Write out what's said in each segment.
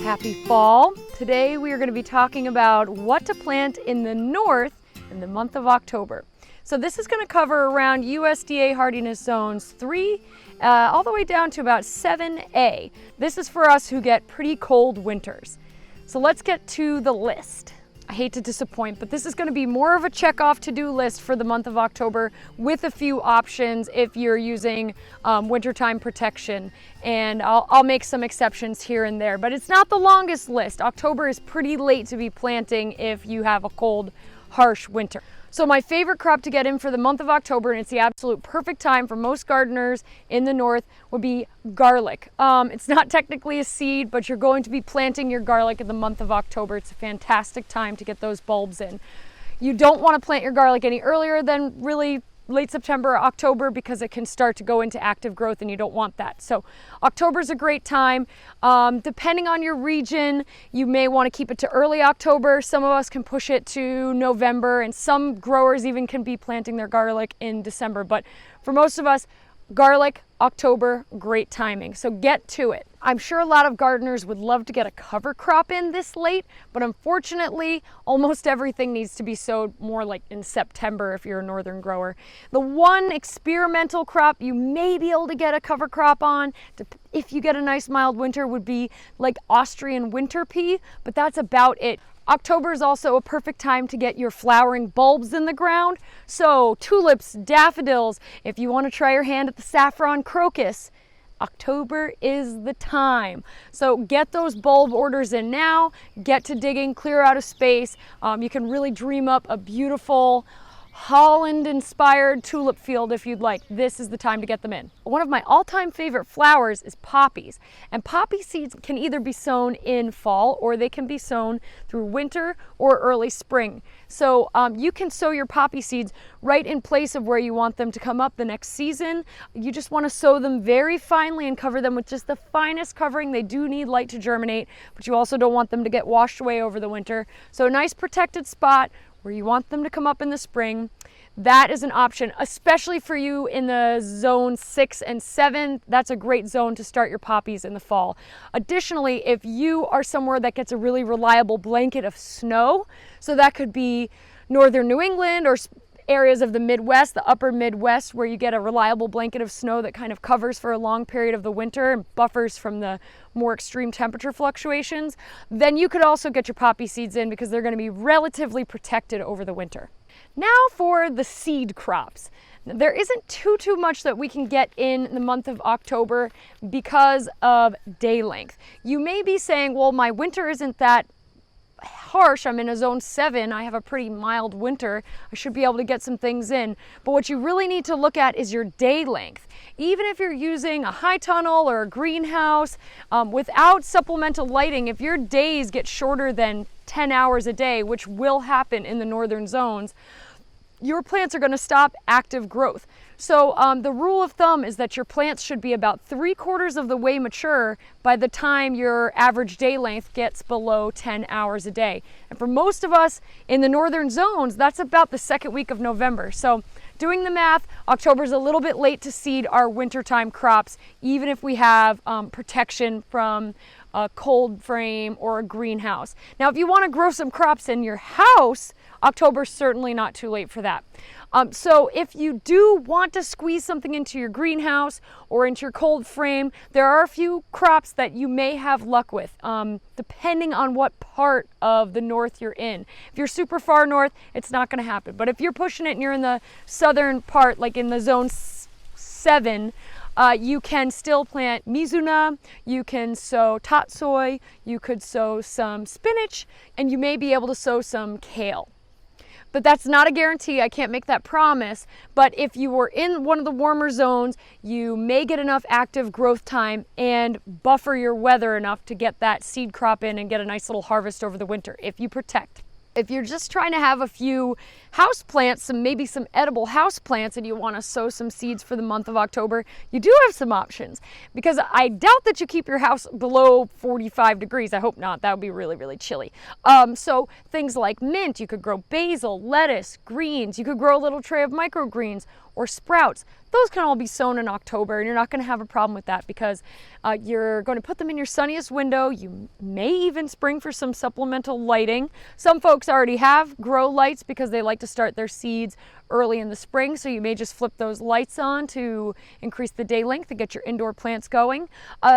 Happy fall. Today we are going to be talking about what to plant in the north in the month of October. So this is going to cover around USDA hardiness zones 3 all the way down to about 7A. This is for us who get pretty cold winters. So let's get to the list. I hate to disappoint, but this is going to be more of a check-off to-do list for the month of October with a few options if you're using wintertime protection. And I'll make some exceptions here and there, but it's not the longest list. October is pretty late to be planting if you have a cold, harsh winter. So my favorite crop to get in for the month of October, and it's the absolute perfect time for most gardeners in the north, would be garlic. It's not technically a seed, but you're going to be planting your garlic in the month of October. It's a fantastic time to get those bulbs in. You don't want to plant your garlic any earlier than really late September or October because it can start to go into active growth and you don't want that. So October is a great time. Depending on your region, you may want to keep it to early October. Some of us can push it to November, and some growers even can be planting their garlic in December. But for most of us, garlic, October, great timing. So get to it. I'm sure a lot of gardeners would love to get a cover crop in this late, but unfortunately, almost everything needs to be sowed more like in September if you're a northern grower. The one experimental crop you may be able to get a cover crop on, if you get a nice mild winter, would be like Austrian winter pea, but that's about it. October is also a perfect time to get your flowering bulbs in the ground. So tulips, daffodils, if you want to try your hand at the saffron crocus, October is the time. So get those bulb orders in now, get to digging, clear out a space. You can really dream up a beautiful Holland-inspired tulip field if you'd like. This is the time to get them in. One of my all-time favorite flowers is poppies, and poppy seeds can either be sown in fall or they can be sown through winter or early spring. So you can sow your poppy seeds right in place of where you want them to come up the next season. You just want to sow them very finely and cover them with just the finest covering. They do need light to germinate, but you also don't want them to get washed away over the winter. So a nice protected spot where you want them to come up in the spring. That is an option, especially for you in the zone 6 and 7. That's a great zone to start your poppies in the fall. Additionally, if you are somewhere that gets a really reliable blanket of snow, so that could be northern New England or areas of the Midwest, the upper Midwest, where you get a reliable blanket of snow that kind of covers for a long period of the winter and buffers from the more extreme temperature fluctuations, then you could also get your poppy seeds in because they're going to be relatively protected over the winter. Now for the seed crops. There isn't too much that we can get in the month of October because of day length. You may be saying, well, my winter isn't that harsh. I'm in a zone 7. I have a pretty mild winter. I should be able to get some things in. But what you really need to look at is your day length. Even if you're using a high tunnel or a greenhouse, without supplemental lighting, if your days get shorter than 10 hours a day, which will happen in the northern zones, your plants are going to stop active growth. So the rule of thumb is that your plants should be about 3/4 of the way mature by the time your average day length gets below 10 hours a day. And for most of us in the northern zones, that's about the second week of November. So doing the math, October is a little bit late to seed our wintertime crops, even if we have protection from a cold frame or a greenhouse. Now, if you want to grow some crops in your house, October's certainly not too late for that. So if you do want to squeeze something into your greenhouse or into your cold frame, there are a few crops that you may have luck with, depending on what part of the north you're in. If you're super far north, it's not going to happen. But if you're pushing it and you're in the southern part, like in the zone 7, you can still plant mizuna, you can sow tatsoi, you could sow some spinach, and you may be able to sow some kale. But that's not a guarantee. I can't make that promise. But if you were in one of the warmer zones, you may get enough active growth time and buffer your weather enough to get that seed crop in and get a nice little harvest over the winter if you protect. If you're just trying to have a few house plants, maybe some edible house plants, and you want to sow some seeds for the month of October, you do have some options, because I doubt that you keep your house below 45 degrees. I hope not. That would be really, really chilly. So things like mint, you could grow basil, lettuce, greens. You could grow a little tray of microgreens, or sprouts, those can all be sown in October, and you're not going to have a problem with that because you're going to put them in your sunniest window. You may even spring for some supplemental lighting. Some folks already have grow lights because they like to start their seeds early in the spring, so you may just flip those lights on to increase the day length and get your indoor plants going.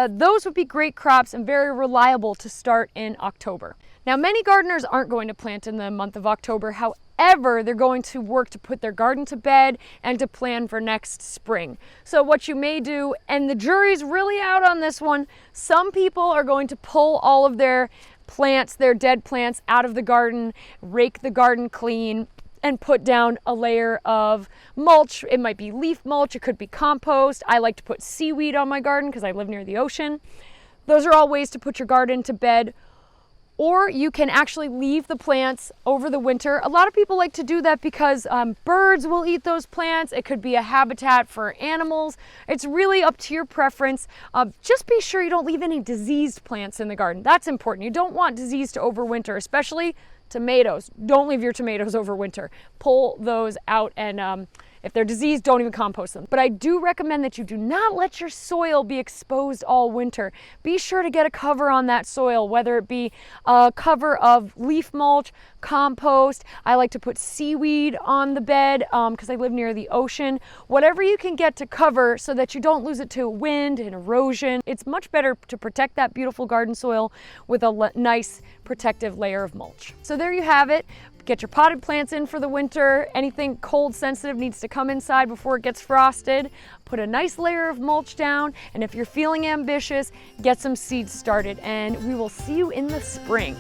Those would be great crops and very reliable to start in October. Now, many gardeners aren't going to plant in the month of October. However, they're going to work to put their garden to bed and to plan for next spring. So what you may do, and the jury's really out on this one, some people are going to pull all of their plants, their dead plants, out of the garden, rake the garden clean, and put down a layer of mulch. It might be leaf mulch, it could be compost. I like to put seaweed on my garden because I live near the ocean. Those are all ways to put your garden to bed. Or you can actually leave the plants over the winter. A lot of people like to do that because birds will eat those plants. It could be a habitat for animals. It's really up to your preference. Just be sure you don't leave any diseased plants in the garden. That's important. You don't want disease to overwinter, especially tomatoes. Don't leave your tomatoes over winter. Pull those out, and if they're diseased, don't even compost them. But I do recommend that you do not let your soil be exposed all winter. Be sure to get a cover on that soil, whether it be a cover of leaf mulch, compost. I like to put seaweed on the bed because I live near the ocean. Whatever you can get to cover so that you don't lose it to wind and erosion. It's much better to protect that beautiful garden soil with a nice protective layer of mulch. So there you have it. Get your potted plants in for the winter. Anything cold sensitive needs to come inside before it gets frosted. Put a nice layer of mulch down, and if you're feeling ambitious, get some seeds started, and we will see you in the spring.